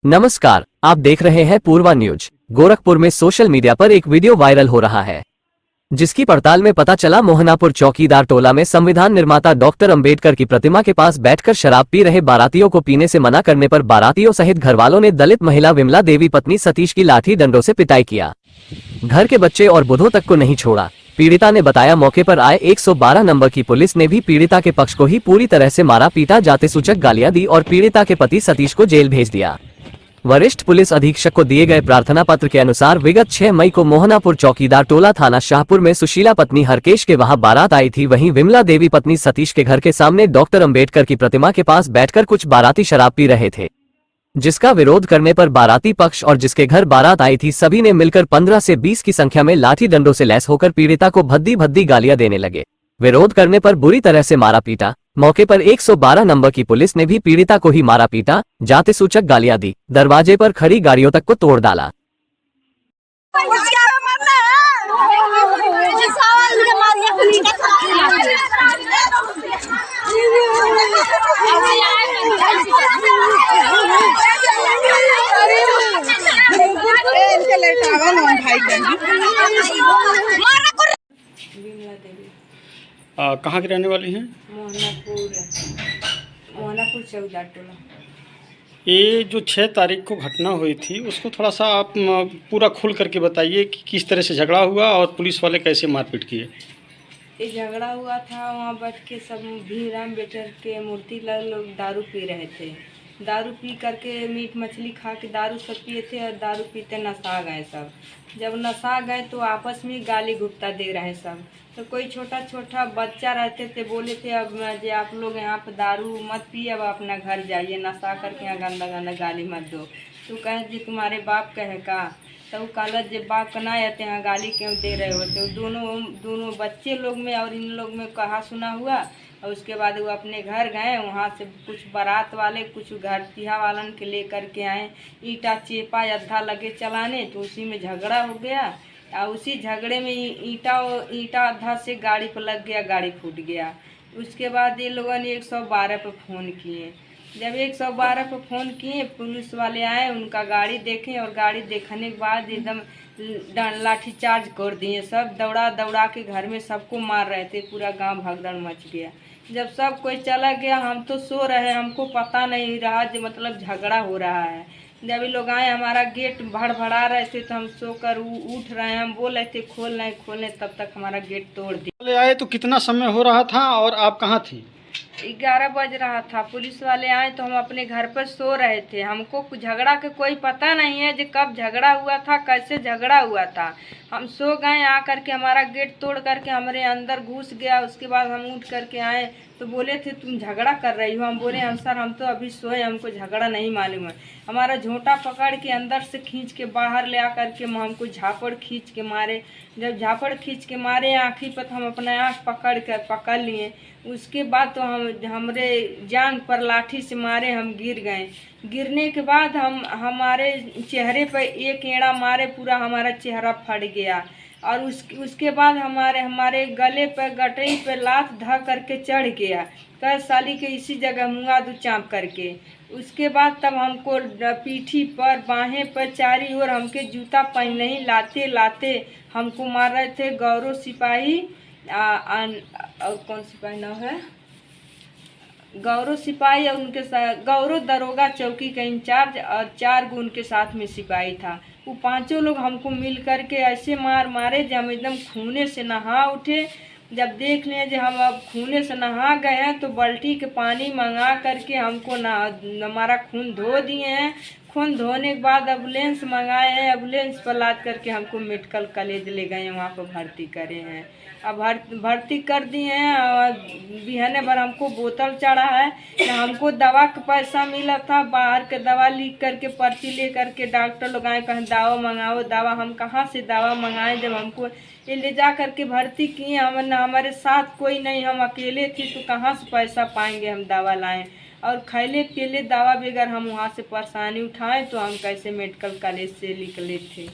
नमस्कार, आप देख रहे हैं पूर्वा न्यूज। गोरखपुर में सोशल मीडिया पर एक वीडियो वायरल हो रहा है, जिसकी पड़ताल में पता चला मोहनापुर चौकीदार टोला में संविधान निर्माता डॉक्टर अंबेडकर की प्रतिमा के पास बैठकर शराब पी रहे बारातियों को पीने से मना करने पर बारातियों सहित घरवालों ने दलित महिला विमला देवी पत्नी सतीश की लाठी डंडों से पिटाई किया। घर के बच्चे और बुढ़ों तक को नहीं छोड़ा। पीड़िता ने बताया, मौके पर आए 112 नंबर की पुलिस ने भी पीड़िता के पक्ष को ही पूरी तरह से मारा पीटा, जाते सूचक गालियां दी और पीड़िता के पति सतीश को जेल भेज दिया। वरिष्ठ पुलिस अधीक्षक को दिए गए प्रार्थना पत्र के अनुसार विगत 6 मई को मोहनापुर चौकीदार टोला थाना शाहपुर में सुशीला पत्नी हरकेश के वहां बारात आई थी। वहीं विमला देवी पत्नी सतीश के घर के सामने डॉक्टर अंबेडकर की प्रतिमा के पास बैठकर कुछ बाराती शराब पी रहे थे, जिसका विरोध करने पर बाराती पक्ष और जिसके घर बारात आई थी सभी ने मिलकर 15 से 20 की संख्या में लाठी डंडों से लैस होकर पीड़िता को भद्दी भद्दी गालियां देने लगे। विरोध करने पर बुरी तरह से मारा पीटा। मौके पर 112 नंबर की पुलिस ने भी पीड़िता को ही मारा पीटा, जाते सूचक गालियां दी, दरवाजे पर खड़ी गाड़ियों तक को तोड़ डाला। कहाँ की रहने वाली हैं? मोहनापुर चौकीदार टोला। ये जो 6 तारीख को घटना हुई थी उसको थोड़ा सा आप पूरा खुल करके बताइए कि किस तरह से झगड़ा हुआ और पुलिस वाले कैसे मारपीट किए। ये झगड़ा हुआ था, वहाँ बैठ के सब भीम अम्बेडकर के मूर्ति लोग दारू पी रहे थे। दारू पी करके मीट मछली खा के दारू सब पिए थे और दारू पीते नशा गए सब। जब नशा गए तो आपस में गाली गुप्ता दे रहे सब। तो कोई छोटा छोटा बच्चा रहते थे, बोले थे अब जे आप लोग यहाँ पर दारू मत पिए, अब अपना घर जाइए, नशा करके यहाँ गंदा गंदा गाली मत दो। तो कहे जी तुम्हारे बाप कहे का, तो वो कहला जे बाप का ना आते यहाँ गाली क्यों दे रहे हो। तो दोनों बच्चे लोग में और इन लोग में कहा सुना हुआ। और उसके बाद वो अपने घर गए, वहाँ से कुछ बारात वाले कुछ घर तिहा वालन के लेकर के आए, ईटा चेपा अद्धा लगे चलाने, तो उसी में झगड़ा हो गया। और उसी झगड़े में ईटा अद्धा से गाड़ी पर लग गया, गाड़ी फूट गया। उसके बाद ये लोगों ने 112 पर फ़ोन किए। जब 112 पर फ़ोन किए, पुलिस वाले आए, उनका गाड़ी देखे और गाड़ी देखने के बाद एकदम लाठी चार्ज कर दिए। सब दौड़ा दौड़ा के घर में सबको मार रहे थे, पूरा गांव भगदड़ मच गया। जब सब कोई चला गया, हम तो सो रहे, हमको पता नहीं रहा जो मतलब झगड़ा हो रहा है। जब ये लोग आए, हमारा गेट भड़भड़ा रहे थे, तो हम सोकर उठ रहे हैं, हम बोल रहे थे खोलने, तब तक हमारा गेट तोड़ दिया। आए तो कितना समय हो रहा था और आप कहाँ थी? 11 बज रहा था। पुलिस वाले आए तो हम अपने घर पर सो रहे थे। हमको झगड़ा का कोई पता नहीं है जो कब झगड़ा हुआ था, कैसे झगड़ा हुआ था। हम सो गए, आ करके हमारा गेट तोड़ करके हमारे अंदर घुस गया। उसके बाद हम उठ करके आए तो बोले थे तुम झगड़ा कर रही हो। हम बोले हम सर हम तो अभी सोए, हमको झगड़ा नहीं मालूम है। हमारा झोंटा पकड़ के अंदर से खींच के बाहर ले आ करके हमको झापड़ खींच के मारे। जब झापड़ खींच के मारे आँखी पर, हम अपना आँख पकड़ लिए। उसके बाद तो हमरे जांग पर लाठी से मारे, हम गिर गए। गिरने के बाद हमारे चेहरे पर एक एड़ा मारे, पूरा हमारा चेहरा फट गया। और उसके बाद हमारे गले पर गटई पे लात धा करके चढ़ गया, कह साली के इसी जगह मुँगा दू चाँप करके। उसके बाद तब हमको पीठी पर बाहें पर चारी ओर हमके जूता पहने ही लाते हमको मार रहे थे गौरव सिपाही। और कौन सिपाही नाम है, गौरव सिपाही और उनके साथ गौरव दरोगा चौकी का इंचार्ज और 4 गो उनके साथ में सिपाही था। वो 5 लोग हमको मिल करके ऐसे मारे जब हम एकदम खूने से नहा उठे। जब देख लें जो हम अब खूने से नहा गए हैं तो बाल्टी के पानी मंगा करके हमको हमारा खून धो दिए हैं। खून धोने के बाद एम्बुलेंस मंगाए हैं, एम्बुलेंस पर लाद करके हमको मेडिकल कॉलेज ले गए, वहाँ पर भर्ती करे हैं। अब भर्ती कर दिए हैं और बिहने भर हमको बोतल चढ़ा है। हमको दवा का पैसा मिला था, बाहर के दवा लिख करके पर्ची ले करके डॉक्टर लोग आए, कहें दवा मंगाओ। दवा हम कहाँ से दवा मंगाएं जब हमको ये ले जा करके भर्ती किए। हमारे साथ कोई नहीं, हम अकेले थे, तो कहाँ से पैसा पाएंगे हम दवा लाएं। और खैले पिले दवा बगैर हम वहाँ से परेशानी उठाएं तो हम कैसे मेडिकल कॉलेज से निकले थे।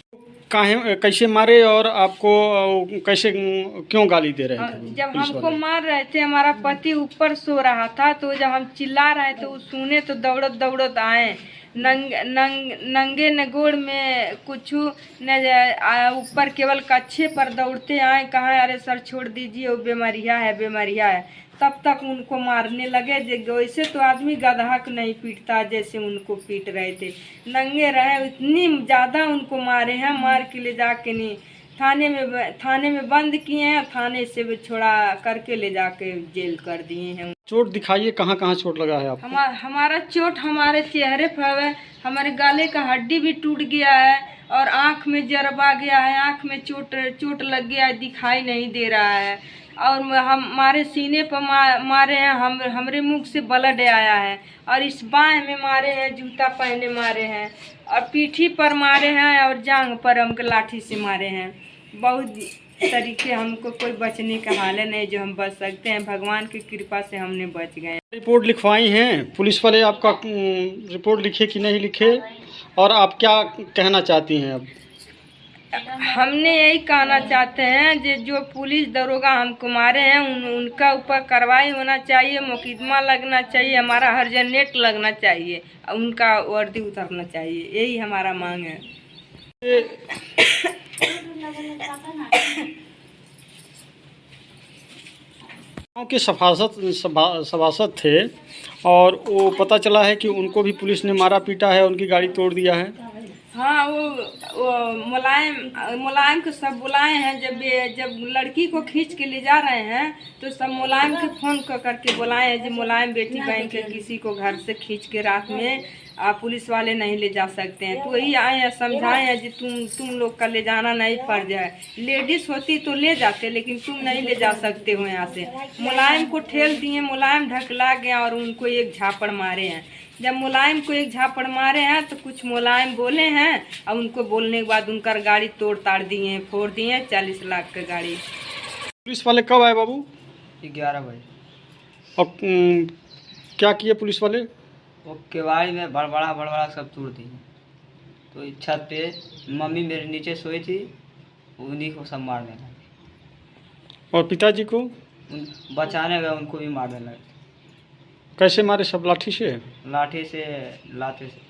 कैसे मारे और आपको कैसे क्यों गाली दे रहे थे? जब हमको मार रहे थे, हमारा पति ऊपर सो रहा था, तो जब हम चिल्ला रहे थे वो सुने तो दौड़त आए। नंगे न गोड़ में कुछ न ऊपर केवल कच्छे पर दौड़ते आए, कहा अरे सर छोड़ दीजिए वो बीमारिया है बीमारिया है। तब तक उनको मारने लगे। वैसे तो आदमी गधा को नहीं पीटता जैसे उनको पीट रहे थे। नंगे रहे, इतनी ज़्यादा उनको मारे हैं, मार के ले जाके नहीं थाने में बंद किए हैं, थाने से भी छोड़ा करके ले जाके जेल कर दिए हैं। चोट दिखाइए, कहाँ कहाँ चोट लगा है आपको? हमारा चोट हमारे चेहरे पर है, हमारे गाले का हड्डी भी टूट गया है और आँख में जरबा गया है, आँख में चोट लग गया है, दिखाई नहीं दे रहा है। और हमारे सीने पर मारे हैं, हमरे मुख से ब्लड आया है। और इस बाएं में मारे हैं, जूता पहने मारे हैं, और पीठी पर मारे हैं, और जांघ पर हमको लाठी से मारे हैं। बहुत तरीके हमको कोई बचने का हाल है नहीं जो हम बच सकते हैं। भगवान की कृपा से हमने बच गए। रिपोर्ट लिखवाई हैं पुलिस वाले, आपका रिपोर्ट लिखे कि नहीं लिखे, और आप क्या कहना चाहती हैं अब? हमने यही कहना चाहते हैं जो पुलिस दरोगा हमको मारे हैं उनका ऊपर कार्रवाई होना चाहिए, मुकदमा लगना चाहिए, हमारा हर्जनेट लगना चाहिए, उनका वर्दी उतरना चाहिए, यही हमारा मांग है। गाँव के सभासद थे और वो पता चला है कि उनको भी पुलिस ने मारा पीटा है, उनकी गाड़ी तोड़ दिया है। हाँ, वो मुलायम को सब बुलाए हैं। जब लड़की को खींच के ले जा रहे हैं तो सब मुलायम के फ़ोन करके बुलाए हैं जो मुलायम बेटी बहन के किसी को घर से खींच के रात में पुलिस वाले नहीं ले जा सकते हैं। तो वही आए हैं, समझाए हैं कि तुम लोग का ले जाना नहीं फर्ज है। लेडीज़ होती तो ले जाते, लेकिन तुम नहीं ले जा सकते हो यहाँ से। मुलायम को ठेल दिए, मुलायम ढकला गया और उनको एक झापड़ मारे हैं। जब मुलायम को एक झापड़ मारे हैं तो कुछ मुलायम बोले हैं, और उनको बोलने के बाद उनका गाड़ी तोड़ ताड़ दिए हैं, फोड़ दिए हैं। 40 लाख का गाड़ी। पुलिस वाले कब आए बाबू? 11 बजे। और क्या किए पुलिस वाले? वो केवाड़ी में बड़बड़ा सब तोड़ दिए। तो छत पे मम्मी मेरे नीचे सोई थी, उन्हीं को सब मारने लगे। और पिताजी को बचाने गए, उनको भी मारने लगे। कैसे मारे? सब लाठी से? लाठी से, लाते से।